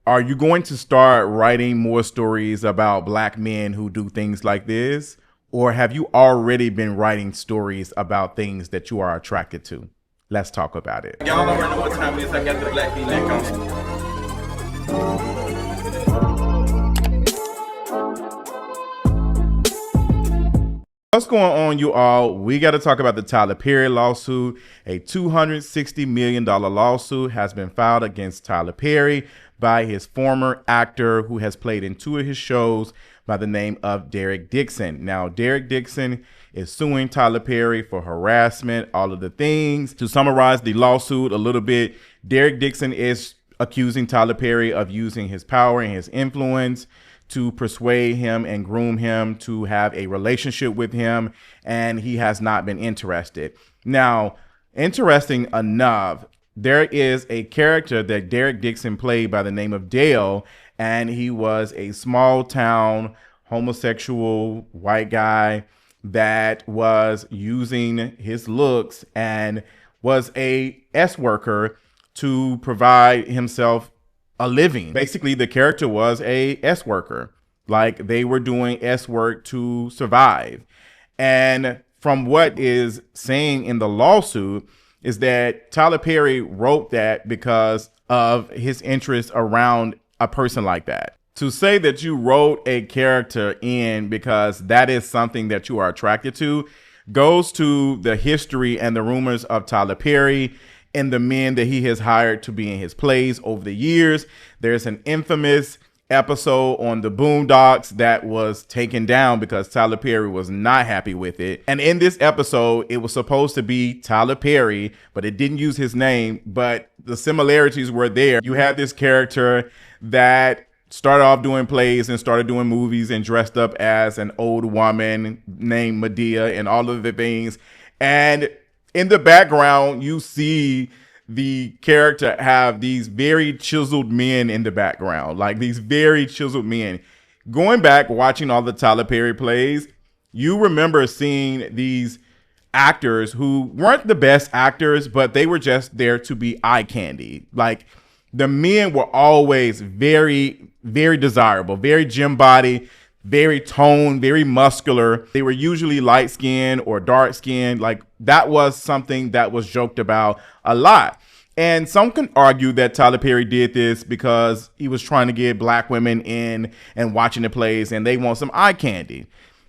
Are you going to start writing more stories about black men who do things like this? Or have you already been writing stories about things that you are attracted to? Let's talk about it. Y'all already know what time it is. I got the black V-neck on. What's going on, you all? We got to talk about the Tyler Perry lawsuit. A $260 million lawsuit has been filed against Tyler Perry by his former actor who has played in 2 of his shows by the name of Derek Dixon. Now, Derek Dixon is suing Tyler Perry for harassment, all of the things. To summarize the lawsuit a little bit, Derek Dixon is accusing Tyler Perry of using his power and his influence to persuade him and groom him to have a relationship with him, and he has not been interested. Now, interesting enough, there is a character that Derek Dixon played by the name of Dale, and he was a small town homosexual white guy that was using his looks and was a S worker to provide himself a living. Basically, the character was a S worker. Like, they were doing S work to survive. And from what is saying in the lawsuit is that Tyler Perry wrote that because of his interest around a person like that. To say that you wrote a character in because that is something that you are attracted to goes to the history and the rumors of Tyler Perry and the men that he has hired to be in his plays over the years. There's an infamous episode on the Boondocks that was taken down because Tyler Perry was not happy with it. And in this episode, it was supposed to be Tyler Perry, but it didn't use his name, but the similarities were there. You had this character that started off doing plays and started doing movies and dressed up as an old woman named Medea and all of the things. And in the background, you see the character have these very chiseled men in the background, like these very chiseled men. Going back, watching all the Tyler Perry plays, you remember seeing these actors who weren't the best actors, but they were just there to be eye candy. Like, the men were always very, very desirable, very gym body, very toned, very muscular. They were usually light skinned or dark skinned. Like, that was something that was joked about a lot. And some can argue that Tyler Perry did this because he was trying to get black women in and watching the plays and they want some eye candy.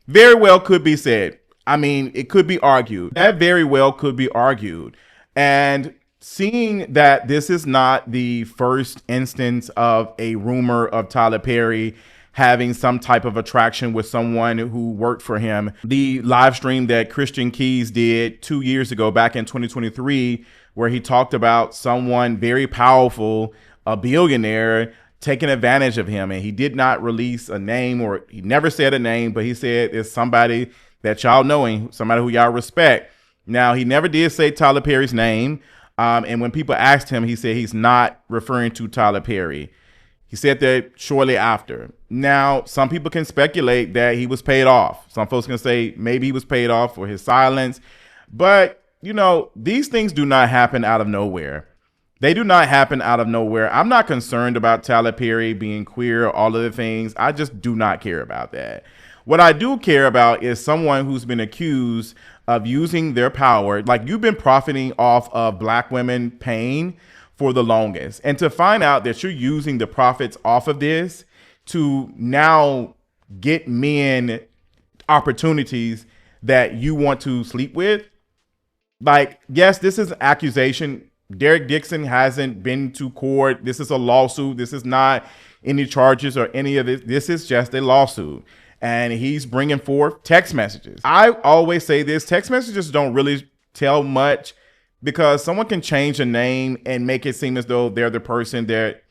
Very well could be said. I mean, it could be argued. That very well could be argued. And seeing that this is not the first instance of a rumor of Tyler Perry having some type of attraction with someone who worked for him. The live stream that Christian Keys did 2 years ago, back in 2023, where he talked about someone very powerful, a billionaire, taking advantage of him. And he did not release a name, or he never said a name, but he said it's somebody that y'all know and somebody who y'all respect. Now, he never did say Tyler Perry's name. And when people asked him, he said he's not referring to Tyler Perry. He said that shortly after. Now, some people can speculate that he was paid off. Some folks can say maybe he was paid off for his silence. But, you know, these things do not happen out of nowhere. They do not happen out of nowhere. I'm not concerned about Tyler Perry being queer, all of the things. I just do not care about that. What I do care about is someone who's been accused of using their power. Like, you've been profiting off of black women pain for the longest. And to find out that you're using the profits off of this to now get men opportunities that you want to sleep with. Like, yes, this is an accusation. Derek Dixon hasn't been to court. This is a lawsuit. This is not any charges or any of this. This is just a lawsuit. And he's bringing forth text messages. I always say this, text messages don't really tell much, because someone can change a name and make it seem as though they're the person that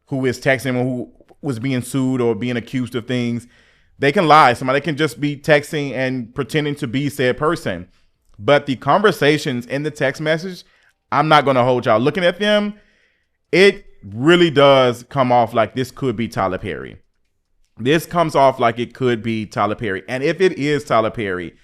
who is texting or who was being sued or being accused of things. They can lie. Somebody can just be texting and pretending to be said person. But the conversations in the text message, I'm not going to hold y'all. Looking at them, it really does come off like this could be Tyler Perry. This comes off like it could be Tyler Perry. And if it is Tyler Perry,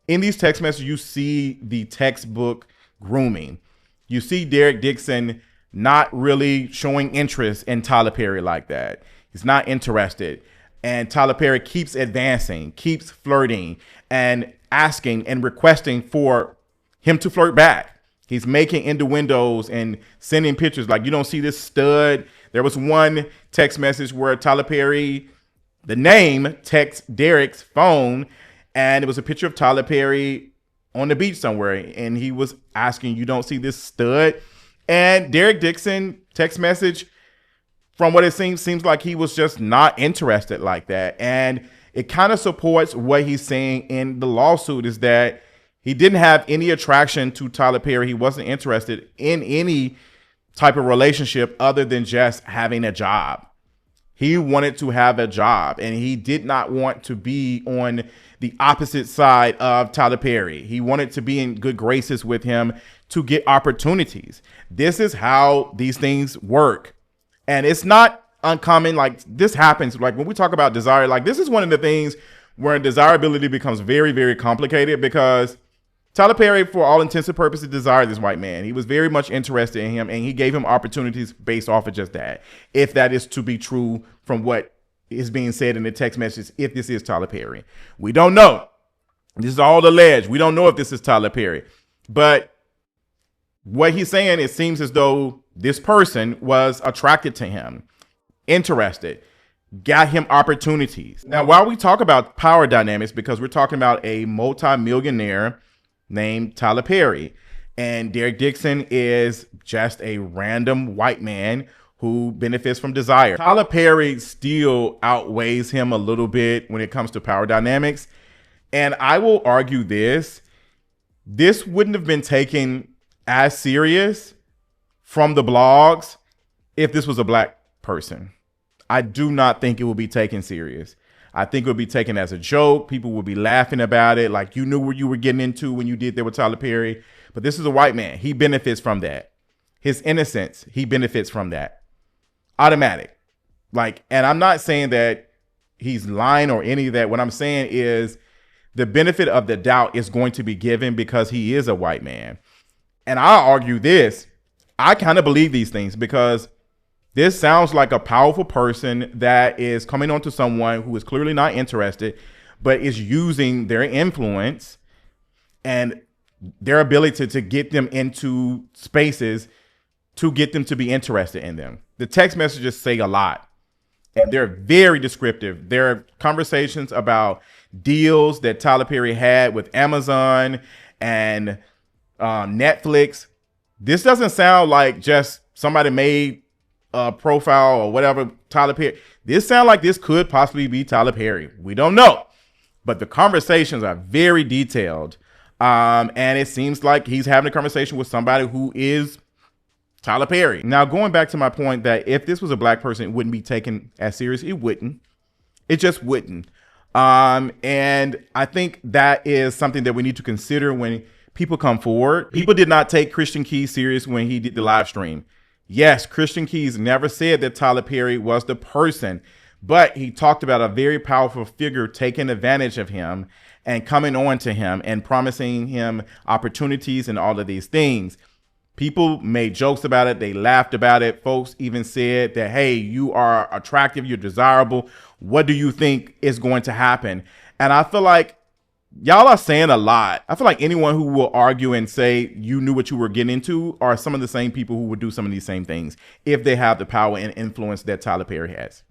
in these text messages, you see the textbook grooming. You see Derek Dixon not really showing interest in Tyler Perry like that. He's not interested. And Tyler Perry keeps advancing, keeps flirting and asking and requesting for him to flirt back. He's making innuendos and sending pictures like, you don't see this stud. There was one text message where Tyler Perry, the name, text Derek's phone, and it was a picture of Tyler Perry on the beach somewhere. And he was asking, you don't see this stud? And Derek Dixon text message, from what it seems like he was just not interested like that. And it kind of supports what he's saying in the lawsuit, is that he didn't have any attraction to Tyler Perry. He wasn't interested in any type of relationship other than just having a job. He wanted to have a job, and he did not want to be on the opposite side of Tyler Perry. He wanted to be in good graces with him to get opportunities. This is how these things work. And it's not uncommon. Like, this happens. Like, when we talk about desire, like, this is one of the things where desirability becomes very, very complicated, because Tyler Perry, for all intents and purposes, desired this white man. He was very much interested in him, and he gave him opportunities based off of just that. If that is to be true from what is being said in the text message, if this is Tyler Perry, we don't know. This is all alleged. We don't know if this is Tyler Perry. But what he's saying, it seems as though this person was attracted to him, interested, got him opportunities. Now, while we talk about power dynamics, because we're talking about a multimillionaire named Tyler Perry, and Derek Dixon is just a random white man who benefits from desire. Tyler Perry still outweighs him a little bit when it comes to power dynamics. And I will argue this wouldn't have been taken as serious from the blogs if this was a black person. I do not think it will be taken serious. I think it would be taken as a joke. People would be laughing about it, like you knew what you were getting into when you did that with Tyler Perry. But this is a white man. He benefits from that. His innocence, he benefits from that. Automatic. Like, and I'm not saying that he's lying or any of that. What I'm saying is the benefit of the doubt is going to be given because he is a white man. And I argue this. I kind of believe these things because this sounds like a powerful person that is coming on to someone who is clearly not interested, but is using their influence and their ability to get them into spaces to get them to be interested in them. The text messages say a lot, and they're very descriptive. There are conversations about deals that Tyler Perry had with Amazon and Netflix. This doesn't sound like just somebody made a profile or whatever, Tyler Perry. This sounds like this could possibly be Tyler Perry. We don't know, but the conversations are very detailed. And it seems like he's having a conversation with somebody who is Tyler Perry. Now, going back to my point that if this was a black person, it wouldn't be taken as serious. It wouldn't. It just wouldn't. And I think that is something that we need to consider when people come forward. People did not take Christian Keys serious when he did the live stream. Yes, Christian Keys never said that Tyler Perry was the person, but he talked about a very powerful figure taking advantage of him and coming on to him and promising him opportunities and all of these things. People made jokes about it. They laughed about it. Folks even said that, hey, you are attractive, you're desirable. What do you think is going to happen? And I feel like y'all are saying a lot. I feel like anyone who will argue and say you knew what you were getting into are some of the same people who would do some of these same things if they have the power and influence that Tyler Perry has.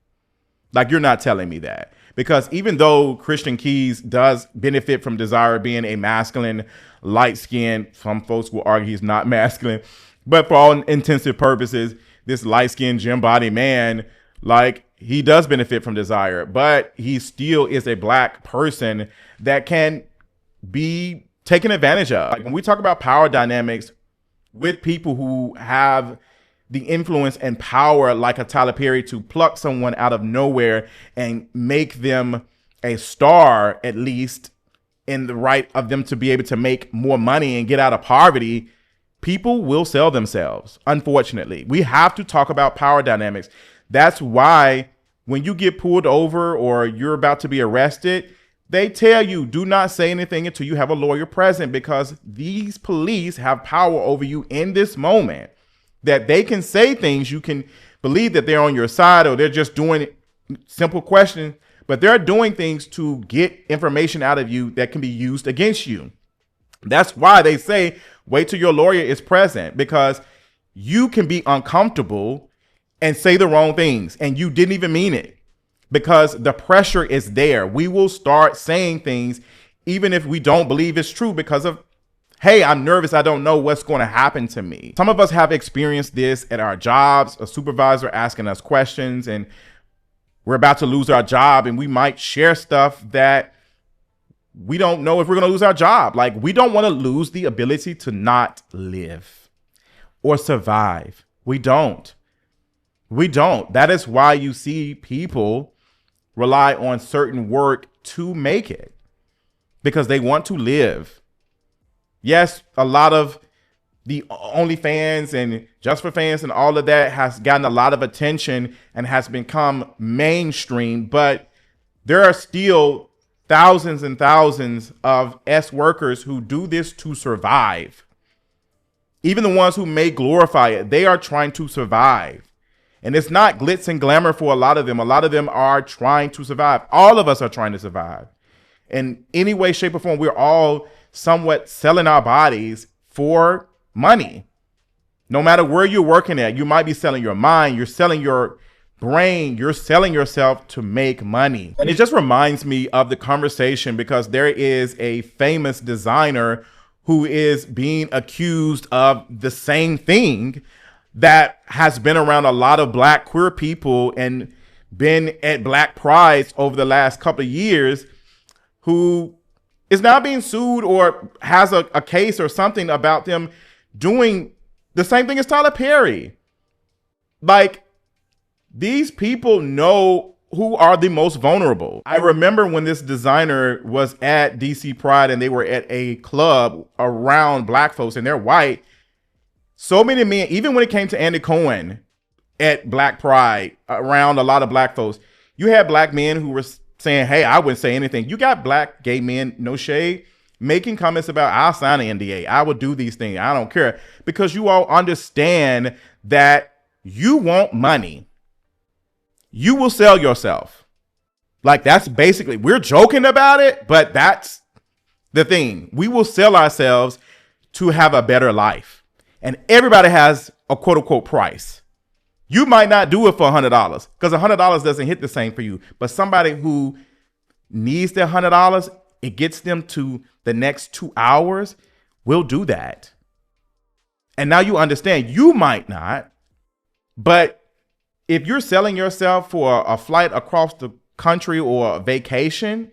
Like, you're not telling me that. Because even though Christian Keys does benefit from desire, being a masculine, light-skinned, some folks will argue he's not masculine, but for all intensive purposes, this light-skinned, gym-body man, like, he does benefit from desire, but he still is a black person that can be taken advantage of. Like, when we talk about power dynamics with people who have the influence and power like a Tyler Perry to pluck someone out of nowhere and make them a star, at least in the right of them to be able to make more money and get out of poverty, people will sell themselves. Unfortunately, we have to talk about power dynamics. That's why when you get pulled over or you're about to be arrested, they tell you do not say anything until you have a lawyer present, because these police have power over you in this moment. that they can say things. You can believe that they're on your side or they're just doing simple questions, but they're doing things to get information out of you that can be used against you. That's why they say, wait till your lawyer is present, because you can be uncomfortable and say the wrong things and you didn't even mean it, because the pressure is there. We will start saying things even if we don't believe it's true because of, hey, I'm nervous. I don't know what's going to happen to me. Some of us have experienced this at our jobs, a supervisor asking us questions and we're about to lose our job, and we might share stuff that we don't know if we're going to lose our job. Like, we don't want to lose the ability to not live or survive. We don't. That is why you see people rely on certain work to make it, because they want to live. Yes, a lot of the OnlyFans and Just for Fans and all of that has gotten a lot of attention and has become mainstream, but there are still thousands and thousands of workers who do this to survive. Even the ones who may glorify it, they are trying to survive. And it's not glitz and glamour for a lot of them. A lot of them are trying to survive. All of us are trying to survive. In any way, shape, or form, we're all somewhat selling our bodies for money. No matter where you're working at, you might be selling your mind, you're selling your brain, you're selling yourself to make money. And it just reminds me of the conversation, because there is a famous designer who is being accused of the same thing that has been around a lot of Black queer people and been at Black prides over the last couple of years, who is now being sued or has a case or something about them doing the same thing as Tyler Perry. Like, these people know who are the most vulnerable. I remember when this designer was at DC Pride and they were at a club around Black folks and they're white. So many men, even when it came to Andy Cohen at Black Pride around a lot of Black folks, you had Black men who were saying, hey, I wouldn't say anything. You got Black gay men, no shade, making comments about, I'll sign an NDA. I will do these things. I don't care. Because you all understand that you want money. You will sell yourself. Like, that's basically, we're joking about it, but that's the thing. We will sell ourselves to have a better life. And everybody has a quote unquote price. You might not do it for $100 because $100 doesn't hit the same for you. But somebody who needs their $100, it gets them to the next 2 hours, will do that. And now you understand, you might not, but if you're selling yourself for a flight across the country or a vacation,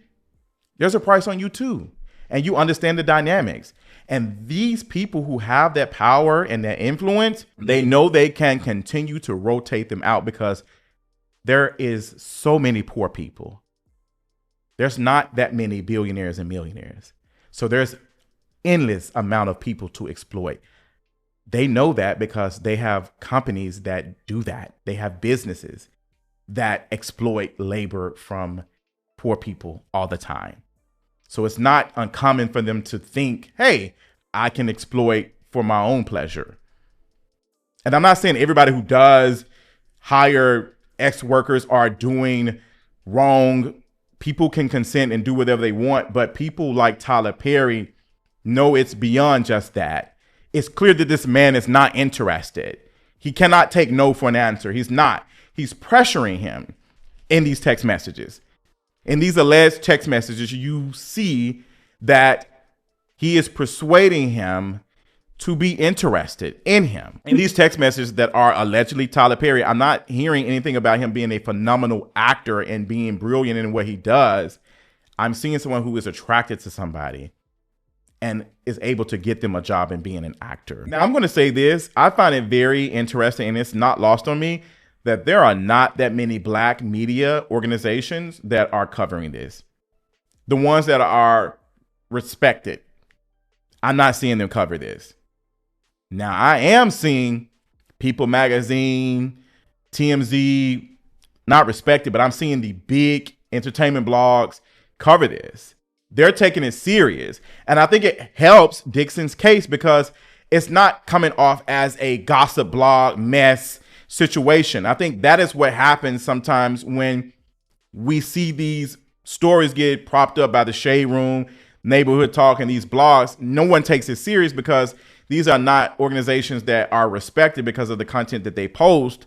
there's a price on you too. And you understand the dynamics. And these people who have that power and that influence, they know they can continue to rotate them out because there is so many poor people. There's not that many billionaires and millionaires. So there's endless amount of people to exploit. They know that because they have companies that do that. They have businesses that exploit labor from poor people all the time. So it's not uncommon for them to think, hey, I can exploit for my own pleasure. And I'm not saying everybody who does hire workers are doing wrong. People can consent and do whatever they want. But people like Tyler Perry know it's beyond just that. It's clear that this man is not interested. He cannot take no for an answer. He's not. He's pressuring him in these text messages. In these alleged text messages, you see that he is persuading him to be interested in him. In these text messages that are allegedly Tyler Perry, I'm not hearing anything about him being a phenomenal actor and being brilliant in what he does. I'm seeing someone who is attracted to somebody and is able to get them a job in being an actor. Now, I'm going to say this. I find it very interesting, and it's not lost on me, that there are not that many Black media organizations that are covering this. The ones that are respected, I'm not seeing them cover this. Now, I am seeing People Magazine, TMZ, not respected, but I'm seeing the big entertainment blogs cover this. They're taking it serious. And I think it helps Dixon's case because it's not coming off as a gossip blog mess situation. I think that is what happens sometimes when we see these stories get propped up by the Shade Room, Neighborhood Talk, and these blogs. No one takes it serious because these are not organizations that are respected because of the content that they post,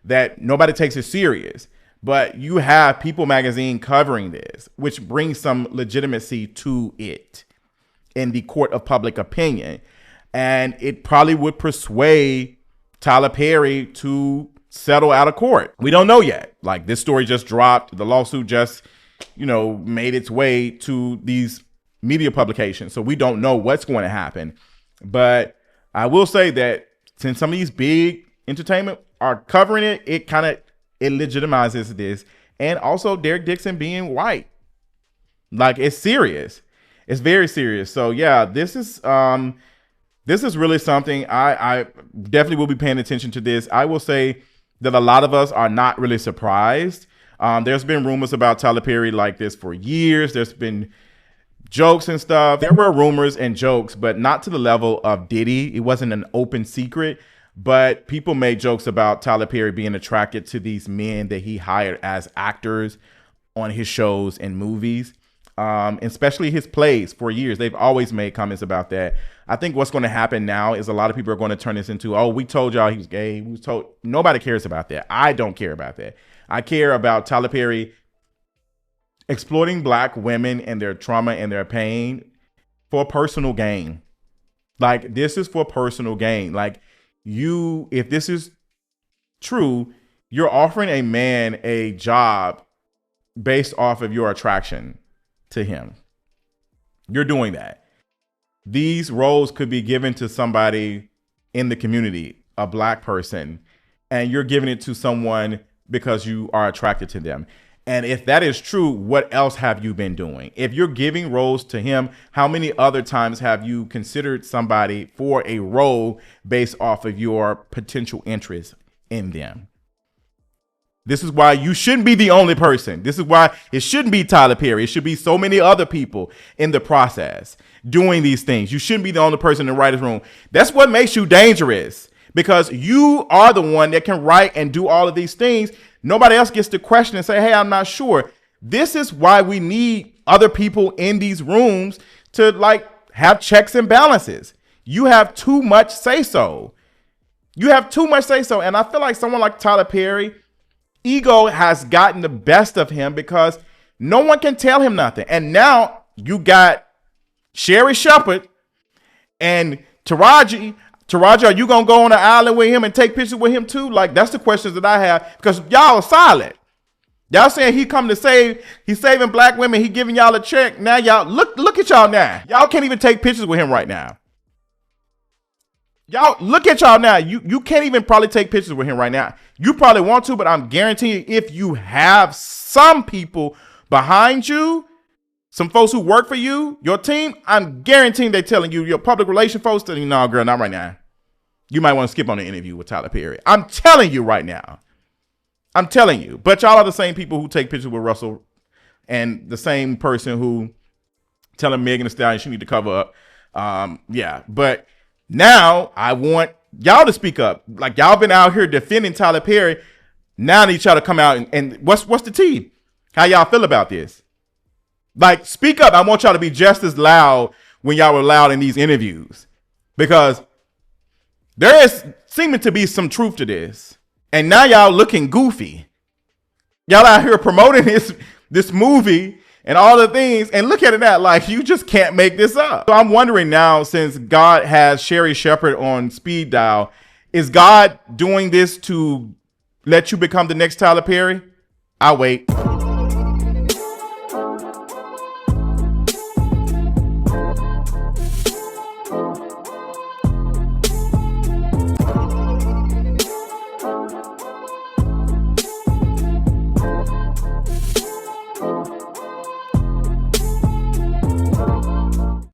that nobody takes it serious. But you have People Magazine covering this, which brings some legitimacy to it in the court of public opinion. And it probably would persuade Tyler Perry to settle out of court. We don't know yet. Like, this story just dropped. The lawsuit just, made its way to these media publications. So we don't know what's going to happen. But I will say that since some of these big entertainment are covering it, it legitimizes this. And also Derek Dixon being white. Like, it's serious. It's very serious. So yeah, this is really something. I definitely will be paying attention to this. I will say that a lot of us are not really surprised. There's been rumors about Tyler Perry like this for years. There's been jokes and stuff. There were rumors and jokes, but not to the level of Diddy. It wasn't an open secret, but people made jokes about Tyler Perry being attracted to these men that he hired as actors on his shows and movies, especially his plays for years. They've always made comments about that. I think what's going to happen now is a lot of people are going to turn this into, oh, we told y'all he was gay. We was told. Nobody cares about that. I don't care about that. I care about Tyler Perry exploiting Black women and their trauma and their pain for personal gain. Like, this is for personal gain. Like, if this is true, you're offering a man a job based off of your attraction to him. You're doing that. These roles could be given to somebody in the community, a Black person, and you're giving it to someone because you are attracted to them. And if that is true, what else have you been doing? If you're giving roles to him, how many other times have you considered somebody for a role based off of your potential interest in them? This is why you shouldn't be the only person. This is why it shouldn't be Tyler Perry. It should be so many other people in the process doing these things. You shouldn't be the only person in the writer's room. That's what makes you dangerous, because you are the one that can write and do all of these things. Nobody else gets to question and say, hey, I'm not sure. This is why we need other people in these rooms to have checks and balances. You have too much say so. You have too much say so. And I feel like someone like Tyler Perry, ego has gotten the best of him because no one can tell him nothing. And now you got Sherri Shepherd and Taraji. Taraji, are you going to go on an island with him and take pictures with him too? Like, that's the questions that I have, because y'all are silent. Y'all saying he come to save, he's saving Black women, he giving y'all a check. Now y'all, look at y'all now. Y'all can't even take pictures with him right now. Y'all, look at y'all now. You can't even probably take pictures with him right now. You probably want to, but I'm guaranteeing if you have some people behind you, some folks who work for you, your team, I'm guaranteeing they're telling you, your public relation folks, telling you, no, girl, not right now. You might want to skip on the interview with Tyler Perry. I'm telling you right now. I'm telling you. But y'all are the same people who take pictures with Russell, and the same person who telling Megan Thee Stallion she need to cover up. Yeah. But now I want y'all to speak up. Like, y'all been out here defending Tyler Perry. Now I need y'all to come out and what's the tea? How y'all feel about this? Like, speak up. I want y'all to be just as loud when y'all were loud in these interviews, because there is seeming to be some truth to this. And now y'all looking goofy. Y'all out here promoting this movie and all the things. And look at it now, like, you just can't make this up. So I'm wondering now, since God has Sherri Shepherd on speed dial, is God doing this to let you become the next Tyler Perry? I'll wait.